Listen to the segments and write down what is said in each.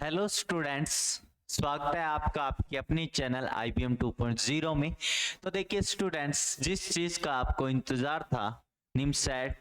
Hello students, स्वागत है आपका आपकी अपनी चैनल IBM 2.0 में। तो देखिए स्टूडेंट्स, जिस चीज का आपको इंतजार था, निमसैट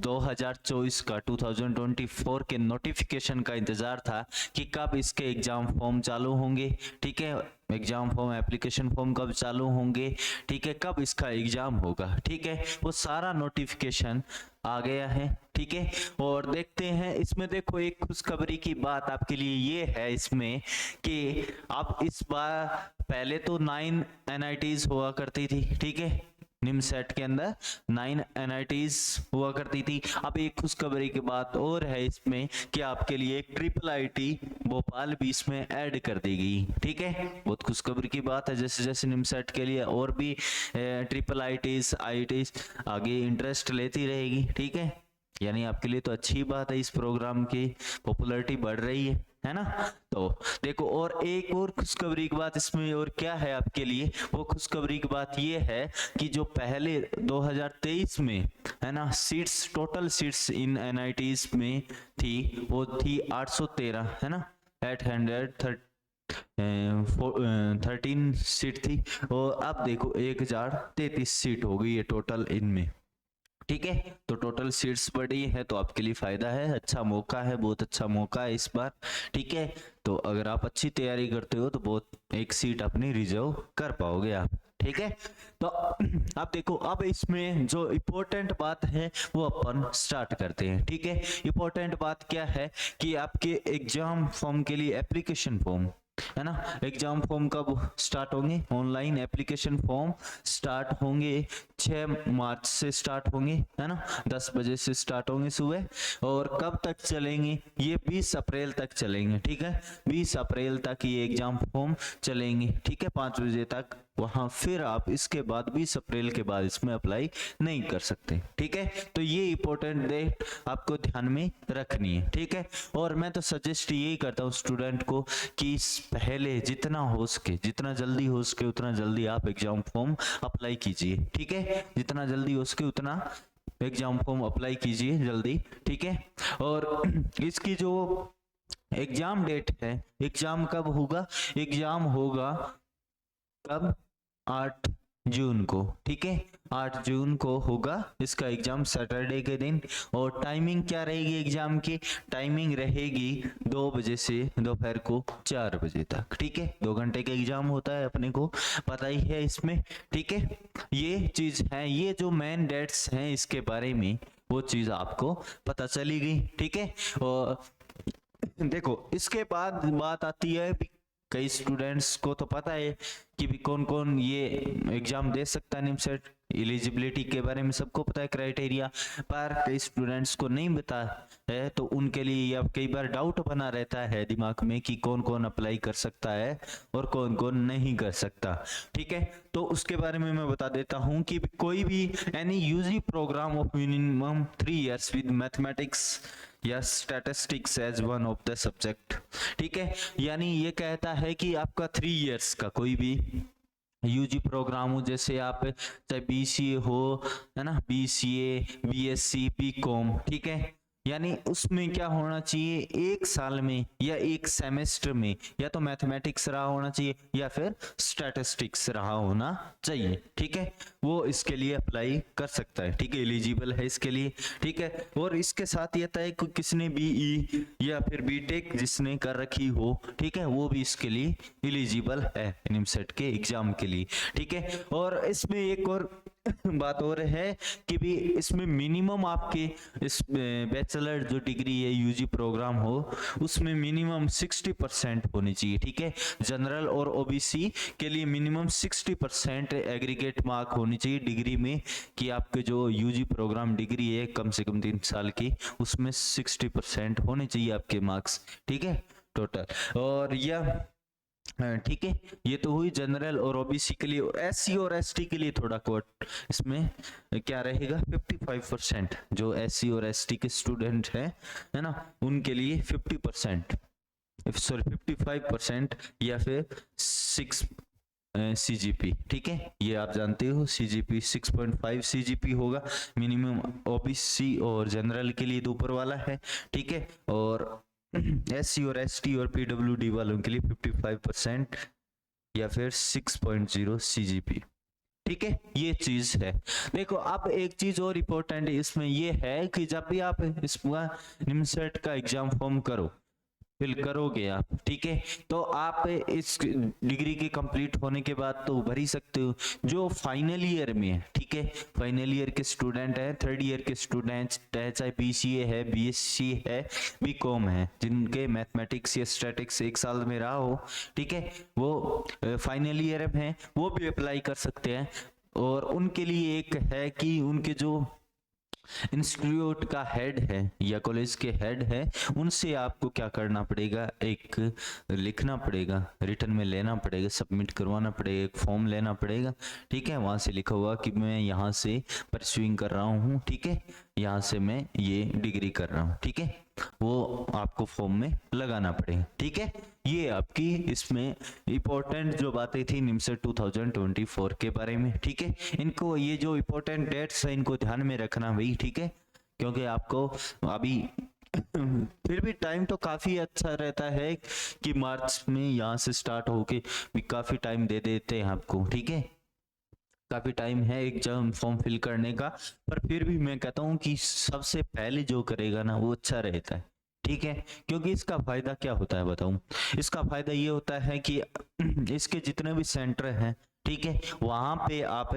2024 का 2024 के नोटिफिकेशन का इंतजार था कि कब इसके एग्जाम फॉर्म चालू होंगे। ठीक है, एग्जाम फॉर्म एप्लीकेशन फॉर्म कब चालू होंगे, ठीक है, कब इसका एग्जाम होगा, ठीक है, वो सारा नोटिफिकेशन आ गया है। ठीक है, और देखते हैं इसमें। देखो, एक खुशखबरी की बात आपके लिए ये है इसमें कि अब इस बार, पहले तो 9 NITs हुआ करती थी, ठीक है, निमसैट के अंदर 9 NITs हुआ करती थी। अब एक खुशखबरी की बात और है इसमें कि आपके लिए एक IIIT भोपाल भी इसमें ऐड कर दी गई। ठीक है, बहुत खुशखबरी की बात है। जैसे जैसे निमसैट के लिए और भी IIITs IITs आगे इंटरेस्ट लेती रहेगी। ठीक है, यानी आपके लिए तो अच्छी बात है, इस प्रोग्राम की पॉपुलैरिटी बढ़ रही है ना। तो देखो, और एक और खुशखबरी की बात इसमें और क्या है आपके लिए, वो खुशखबरी की बात ये है कि जो पहले 2023 में है ना seats, total seats in NITs में थी, वो थी 813, है ना, 813 सीट थी, और अब देखो 1033 सीट हो गई है टोटल इनमें। ठीक है, तो टोटल सीट्स बढ़ी है, तो आपके लिए फायदा है, अच्छा मौका है, बहुत अच्छा मौका है इस बार। ठीक है, तो अगर आप अच्छी तैयारी करते हो तो बहुत एक सीट अपनी रिजर्व कर पाओगे आप। ठीक है, तो अब देखो, अब इसमें जो इम्पोर्टेंट बात है वो अपन स्टार्ट करते हैं। ठीक है, इम्पोर्टेंट बात क्या है कि आपके एग्जाम फॉर्म के लिए एप्लीकेशन फॉर्म, है ना, एग्जाम फॉर्म कब स्टार्ट होंगे, ऑनलाइन एप्लीकेशन फॉर्म स्टार्ट होंगे 6 मार्च से स्टार्ट होंगे, है ना, 10 बजे से स्टार्ट होंगे सुबह, और कब तक चलेंगे, ये 20 अप्रैल तक चलेंगे। ठीक है, 20 अप्रैल तक ये एग्जाम फॉर्म चलेंगे। ठीक है, 5 बजे तक वहां, फिर आप इसके बाद 20 अप्रैल के बाद इसमें अप्लाई नहीं कर सकते। ठीक है, तो ये इंपॉर्टेंट डेट आपको ध्यान में रखनी है। ठीक है, और मैं तो सजेस्ट यही करता हूँ स्टूडेंट को कि पहले जितना हो सके, जितना जल्दी हो सके उतना जल्दी आप एग्जाम फॉर्म अप्लाई कीजिए। ठीक है, जितना जल्दी हो सके उतना एग्जाम फॉर्म अप्लाई कीजिए जल्दी। ठीक है, और इसकी जो एग्जाम डेट है, एग्जाम कब होगा, एग्जाम होगा कब, 8 जून को। ठीक है, 8 जून को होगा इसका एग्जाम, सैटरडे के दिन। और टाइमिंग क्या रहेगी एग्जाम की, टाइमिंग रहेगी 2 बजे से दोपहर को 4 बजे तक। ठीक है, 2 घंटे का एग्जाम होता है, अपने को पता ही है इसमें। ठीक है, ये चीज है, ये जो मेन डेट्स हैं इसके बारे में वो चीज आपको पता चली गई। ठीक है, और देखो इसके बाद बात आती है, कई स्टूडेंट्स को तो पता है कि भी कौन कौन ये एग्जाम दे सकता है निमसेट, एलिजिबिलिटी के बारे में सबको पता है, क्राइटेरिया, पर कई स्टूडेंट्स को नहीं पता है, तो उनके लिए अब कई बार डाउट बना रहता है दिमाग में कि कौन कौन अप्लाई कर सकता है और कौन कौन नहीं कर सकता। ठीक है, तो उसके बारे में मैं बता देता हूं कि कोई भी any UG program of minimum 3 years with mathematics या statistics as one of the subject. ठीक है, यानी ये कहता है कि आपका 3 years का कोई भी यूजी प्रोग्राम हो, जैसे आप चाहे BCA हो, है ना, BCA BSc BCom, ठीक है, यानी उसमें क्या होना चाहिए, 1 साल में या 1 सेमेस्टर में या तो मैथमेटिक्स रहा होना चाहिए या फिर स्टैटिस्टिक्स रहा होना चाहिए। ठीक है, वो इसके लिए अप्लाई कर सकता है। ठीक है, एलिजिबल है इसके लिए। ठीक है, और इसके साथ ये तय कि किसने BE या फिर BTech जिसने कर रखी हो, ठीक है, वो भी इसके लिए एलिजिबल है निमसेट के एग्जाम के लिए। ठीक है, और इसमें एक और बात और है कि भी इसमें मिनिमम आपके इस बैचलर जो डिग्री है यूजी प्रोग्राम हो, उसमें मिनिमम 60% होनी चाहिए। ठीक है, जनरल और OBC के लिए मिनिमम 60% एग्रीगेट मार्क होनी चाहिए डिग्री में, कि आपके जो यूजी प्रोग्राम डिग्री है कम से कम 3 साल की, उसमें 60% होने चाहिए आपके मार्क्स। ठीक है, टोटल। और यह ठीक है, ये तो हुई जनरल और OBC के लिए। SC और ST के लिए थोड़ा कोट इसमें क्या रहेगा, 55%, जो SC और ST के स्टूडेंट हैं, है ना, उनके लिए 50%, सॉरी 55% या फिर 6 CGP। ठीक है, ये आप जानते हो CGP 6.5 CGP होगा मिनिमम OBC और जनरल के लिए, तो ऊपर वाला है। ठीक है, और SC और ST और PWD वालों के लिए 55% या फिर 6.0 CGP। ठीक है, ये चीज है। देखो अब एक चीज और इम्पोर्टेंट इसमें ये है कि जब भी आप इस निमसेट का एग्जाम फॉर्म फिल करोगे आप, ठीक है, तो आप इस डिग्री के कंप्लीट होने के बाद तो भर ही सकते हो। जो फाइनल ईयर में है, ठीक है, फाइनल ईयर के स्टूडेंट है, थर्ड ईयर के स्टूडेंट्स, चाहे BCA है, BSc है, BCom है, जिनके मैथमेटिक्स या स्टैटिक्स एक साल में रहा हो, ठीक है, वो फाइनल ईयर में है, वो भी अप्लाई कर सकते हैं। और उनके लिए एक है कि उनके जो इंस्टीट्यूट का हेड है या कॉलेज के हेड है, उनसे आपको क्या करना पड़ेगा, एक लिखना पड़ेगा, रिटर्न में लेना पड़ेगा, सबमिट करवाना पड़ेगा, एक फॉर्म लेना पड़ेगा, ठीक है, वहां से लिखा हुआ कि मैं यहाँ से परस्यूइंग कर रहा हूँ, ठीक है, यहाँ से मैं ये डिग्री कर रहा हूँ, ठीक है, वो आपको फॉर्म में लगाना पड़ेगा, ठीक है। ये आपकी इसमें इंपॉर्टेंट जो बातें थी निमसेट 2024 के बारे में, ठीक है। इनको ये जो इंपॉर्टेंट डेट्स है इनको ध्यान में रखना भाई, ठीक है, क्योंकि आपको अभी फिर भी टाइम तो काफी अच्छा रहता है कि मार्च में यहाँ से स्टार्ट होके भी काफी टाइम दे देते हैं आपको, ठीक है, काफी टाइम है एग्जाम फॉर्म फिल करने का। पर फिर भी मैं कहता हूँ कि सबसे पहले जो करेगा ना वो अच्छा रहता है, ठीक है, क्योंकि इसका फायदा क्या होता है बताऊं। इसका फायदा ये होता है कि इसके जितने भी सेंटर हैं, ठीक है, वहां पे आप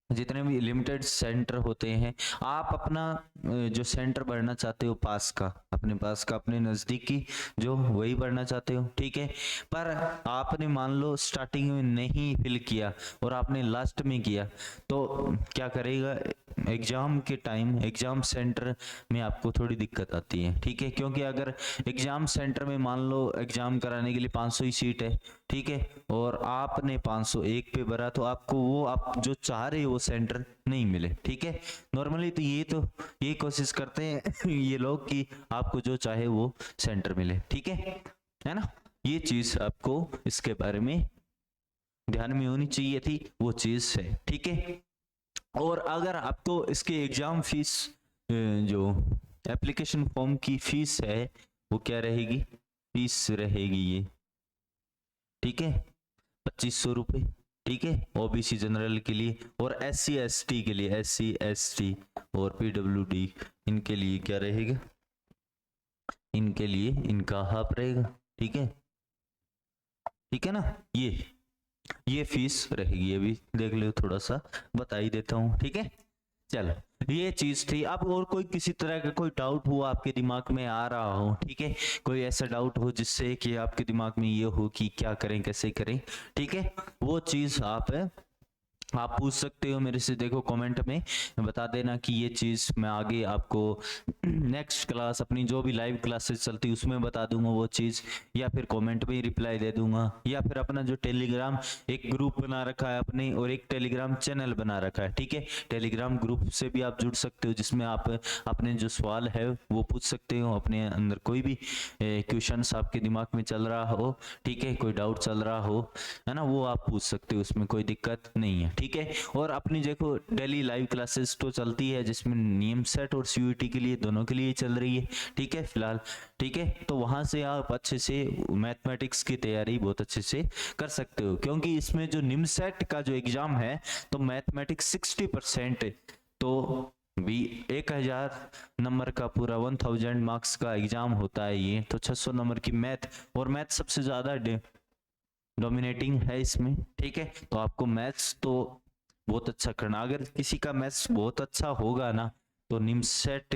जितने भी लिमिटेड सेंटर होते हैं, आप अपना जो सेंटर भरना चाहते हो पास का, अपने पास का, अपने नजदीकी जो वही भरना चाहते हो, ठीक है। पर आपने मान लो स्टार्टिंग में नहीं फिल किया और आपने लास्ट में किया, तो क्या करेगा, एग्जाम के टाइम एग्जाम सेंटर में आपको थोड़ी दिक्कत आती है, ठीक है, क्योंकि अगर एग्जाम सेंटर में मान लो एग्जाम कराने के लिए 500 ही सीट है, ठीक है, और आपने 501 पे भरा, तो आपको वो आप जो चाह रहे हो वो सेंटर नहीं मिले, ठीक है। नॉर्मली तो ये कोशिश करते हैं ये लोग कि आपको जो चाहे वो सेंटर मिले, ठीक है ना। ये चीज आपको इसके बारे में ध्यान में होनी चाहिए थी, वो चीज है, ठीक है। और अगर आपको इसके एग्जाम फीस जो एप्लीकेशन फॉर्म की फीस है वो क्या रहेगी, फीस रहेगी ये, ठीक है, 2500 रुपये, ठीक है, OBC जनरल के लिए, और SC ST के लिए, SC ST और PWD इनके लिए क्या रहेगा, इनके लिए इनका हाफ रहेगा, ठीक है ना। ये फीस रहेगी, ये भी देख लो, थोड़ा सा बता ही देता हूँ, ठीक है। चलो ये चीज थी। अब और कोई किसी तरह का कोई डाउट हुआ आपके दिमाग में आ रहा हो, ठीक है, कोई ऐसा डाउट हो जिससे कि आपके दिमाग में ये हो कि क्या करें कैसे करें, ठीक है, वो चीज आप पूछ सकते हो मेरे से। देखो कमेंट में बता देना कि ये चीज मैं आगे आपको नेक्स्ट क्लास अपनी जो भी लाइव क्लासेस चलती उसमें बता दूंगा वो चीज, या फिर कमेंट में ही रिप्लाई दे दूंगा, या फिर अपना जो टेलीग्राम एक ग्रुप बना रखा है अपने, और एक टेलीग्राम चैनल बना रखा है, ठीक है, टेलीग्राम ग्रुप से भी आप जुड़ सकते हो, जिसमें आप अपने जो सवाल है वो पूछ सकते हो, अपने अंदर कोई भी क्वेश्चन आपके दिमाग में चल रहा हो, ठीक है, कोई डाउट चल रहा हो, है ना, वो आप पूछ सकते हो, उसमें कोई दिक्कत नहीं है, ठीक है। और अपनी देखो डेली लाइव क्लासेस तो चलती है, जिसमें नियम सेट और CUET के लिए दोनों के लिए चल रही है, ठीक है, फिलहाल, ठीक है, तो वहां से आप अच्छे से मैथमेटिक्स की तैयारी बहुत अच्छे से कर सकते हो, क्योंकि इसमें जो निमसेट का जो एग्जाम है तो मैथमेटिक्स 60% तो भी 1000 नंबर का पूरा 1000 मार्क्स का एग्जाम होता है ये, तो 600 नंबर की मैथ, और मैथ सबसे ज्यादा डोमिनेटिंग है इसमें, ठीक है, तो आपको मैथ्स तो बहुत अच्छा करना। अगर किसी का मैथ्स बहुत अच्छा होगा ना तो निमसेट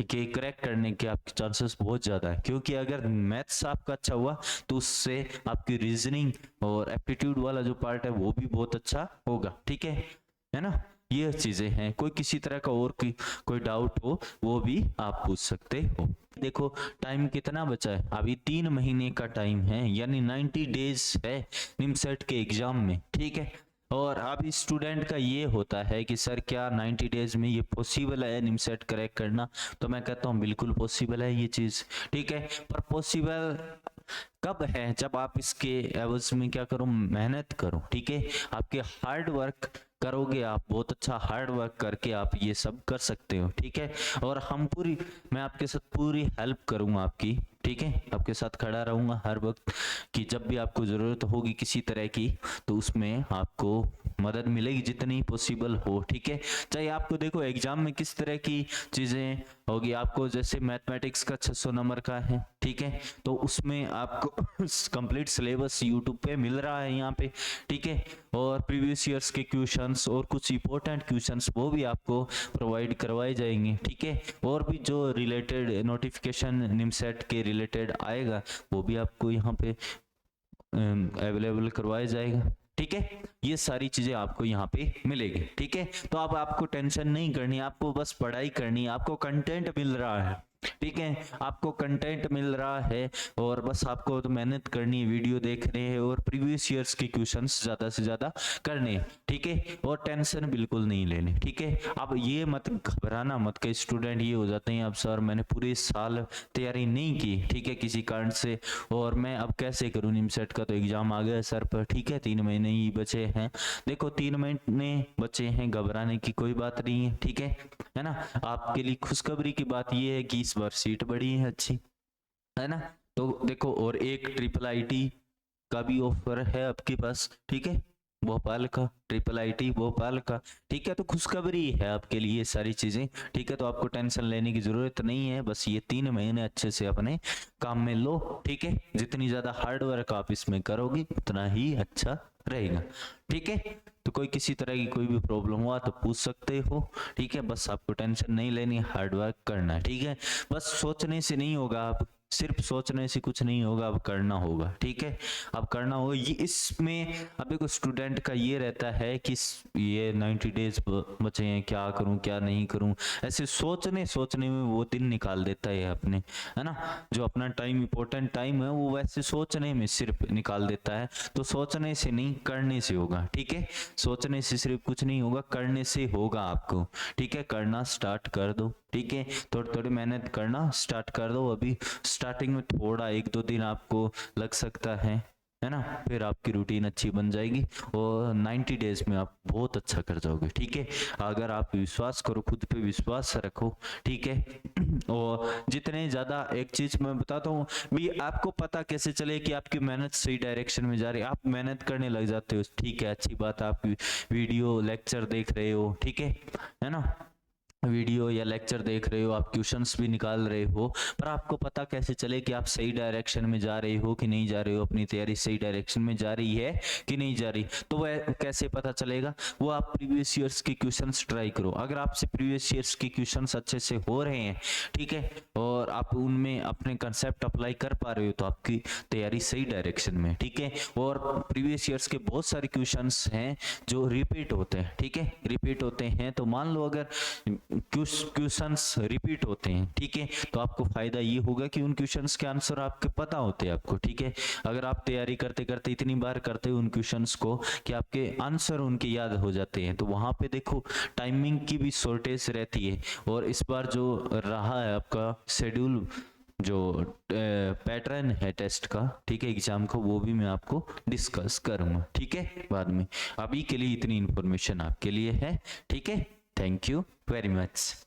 के क्रैक करने के आपके चांसेस बहुत ज्यादा है, क्योंकि अगर मैथ्स आपका अच्छा हुआ तो उससे आपकी रीजनिंग और एप्टीट्यूड वाला जो पार्ट है वो भी बहुत अच्छा होगा, ठीक है ना। ये चीजें हैं, कोई किसी तरह का और कोई डाउट हो वो भी आप पूछ सकते हो। देखो टाइम कितना बचा है, अभी 3 महीने का टाइम है, यानी 90 डेज है निमसेट के एग्जाम में, ठीक है। और अभी स्टूडेंट का ये होता है कि सर क्या 90 डेज में ये पॉसिबल है निमसेट क्रैक करना, तो मैं कहता हूँ बिल्कुल पॉसिबल है ये चीज, ठीक है। पर पॉसिबल कब है, जब आप इसके एवज में क्या करो, मेहनत करो, ठीक है, आपके हार्ड वर्क करोगे, आप बहुत अच्छा हार्ड वर्क करके आप ये सब कर सकते हो, ठीक है। और मैं आपके साथ पूरी हेल्प करूंगा आपकी, ठीक है, आपके साथ खड़ा रहूंगा हर वक्त कि जब भी आपको ज़रूरत होगी किसी तरह की तो उसमें आपको मदद मिलेगी जितनी पॉसिबल हो। ठीक है, चाहे आपको देखो एग्जाम में किस तरह की चीज़ें होगी, आपको जैसे मैथमेटिक्स का 600 नंबर का है, ठीक है, तो उसमें आपको कंप्लीट सिलेबस यूट्यूब पे मिल रहा है यहाँ पे, ठीक है, और प्रीवियस ईयर्स के क्वेश्चंस और कुछ इंपॉर्टेंट क्वेश्चंस वो भी आपको प्रोवाइड करवाए जाएंगे। ठीक है, और भी जो रिलेटेड नोटिफिकेशन निमसेट के रिलेटेड आएगा वो भी आपको यहाँ पे अवेलेबल करवाया जाएगा। ठीक है, ये सारी चीजें आपको यहाँ पे मिलेगी। ठीक है, तो अब आपको टेंशन नहीं करनी, आपको बस पढ़ाई करनी है, आपको कंटेंट मिल रहा है। ठीक है, आपको कंटेंट मिल रहा है और बस आपको तो मेहनत करनी है, वीडियो देखने हैं और प्रीवियस ईयर्स के क्वेश्चंस ज्यादा से ज्यादा करने हैं। ठीक है, और टेंशन बिल्कुल नहीं लेनी। ठीक है, अब ये मत घबराना मत, कई स्टूडेंट ये हो जाते हैं अब सर मैंने पूरे साल तैयारी नहीं की, ठीक है, किसी कारण से, और मैं अब कैसे करूँ, निमसेट का तो एग्जाम आ गया सर पर। ठीक है, 3 महीने ही बचे हैं, देखो 3 महीने बचे हैं, घबराने की कोई बात नहीं है। ठीक है ना, आपके लिए खुशखबरी की बात यह है कि इस बार सीट बढ़ी है अच्छी, है ना, तो देखो, और एक IIIT का भी ऑफर है आपके पास। ठीक है, भोपाल का, IIIT भोपाल का। ठीक है, तो खुशखबरी है आपके लिए ये सारी चीजें। ठीक है, तो आपको टेंशन लेने की जरूरत नहीं है, बस ये 3 महीने अच्छे से अपने काम में लो। ठीक है, जितनी ज्यादा हार्ड वर्क आप इसमें करोगे उतना ही अच्छा रहेगा। ठीक है, तो कोई किसी तरह की कोई भी प्रॉब्लम हुआ तो पूछ सकते हो। ठीक है, बस आपको टेंशन नहीं लेनी, हार्ड वर्क करना है। ठीक है, बस सोचने से नहीं होगा, आप सिर्फ सोचने से कुछ नहीं होगा, अब करना होगा। ठीक है, अब करना होगा। ये इसमें अब देखो स्टूडेंट का ये रहता है कि ये 90 डेज बचे हैं, क्या करूं क्या नहीं करूं, ऐसे सोचने में वो दिन निकाल देता है अपने, है ना, जो अपना टाइम, इंपॉर्टेंट टाइम है वो वैसे सोचने में सिर्फ निकाल देता है। तो सोचने से नहीं, करने से होगा। ठीक है, सोचने से सिर्फ कुछ नहीं होगा, करने से होगा आपको। ठीक है, करना स्टार्ट कर दो। ठीक है, थोड़ी थोड़ी मेहनत करना स्टार्ट कर दो। अभी स्टार्टिंग में थोड़ा 1-2 दिन आपको लग सकता है ना, फिर आपकी रूटीन अच्छी बन जाएगी और 90 डेज में आप बहुत अच्छा कर जाओगे। ठीक है, अगर आप विश्वास करो, खुद पे विश्वास रखो। ठीक है, और जितने ज्यादा, एक चीज मैं बताता हूँ भी, आपको पता कैसे चले कि आपकी मेहनत सही डायरेक्शन में जा रही है, आप मेहनत करने लग जाते हो। ठीक है, अच्छी बात, आप वीडियो लेक्चर देख रहे हो, ठीक है ना, वीडियो या लेक्चर देख रहे हो, आप क्वेश्चंस भी निकाल रहे हो, पर आपको पता कैसे चले कि आप सही डायरेक्शन में जा रहे हो कि नहीं जा रहे हो, अपनी तैयारी सही डायरेक्शन में जा रही है कि नहीं जा रही, तो वह कैसे पता चलेगा, वो आप प्रीवियस ईयर्स के क्वेश्चंस ट्राई करो। अगर आपसे प्रीवियस ईयर्स के क्वेश्चंस अच्छे से हो रहे हैं, ठीक है, और आप उनमें अपने कंसेप्ट अप्लाई कर पा रहे हो, तो आपकी तैयारी सही डायरेक्शन में। ठीक है, और प्रीवियस ईयर्स के बहुत सारे क्वेश्चंस हैं जो रिपीट होते हैं। ठीक है, रिपीट होते हैं, तो मान लो अगर क्वेश्चंस रिपीट होते हैं, ठीक है, तो आपको फायदा ये होगा कि उन क्वेश्चंस के आंसर आपके पता होते हैं आपको। ठीक है, अगर आप तैयारी करते करते इतनी बार करते हो उन क्वेश्चंस को कि आपके आंसर उनके याद हो जाते हैं, तो वहां पे देखो टाइमिंग की भी शॉर्टेज रहती है। और इस बार जो रहा है आपका शेड्यूल, जो पैटर्न है टेस्ट का, ठीक है, एग्जाम को, वो भी मैं आपको डिस्कस करूंगा। ठीक है, बाद में। अभी के लिए इतनी इंफॉर्मेशन आपके लिए है। ठीक है, थैंक यू वेरी मच।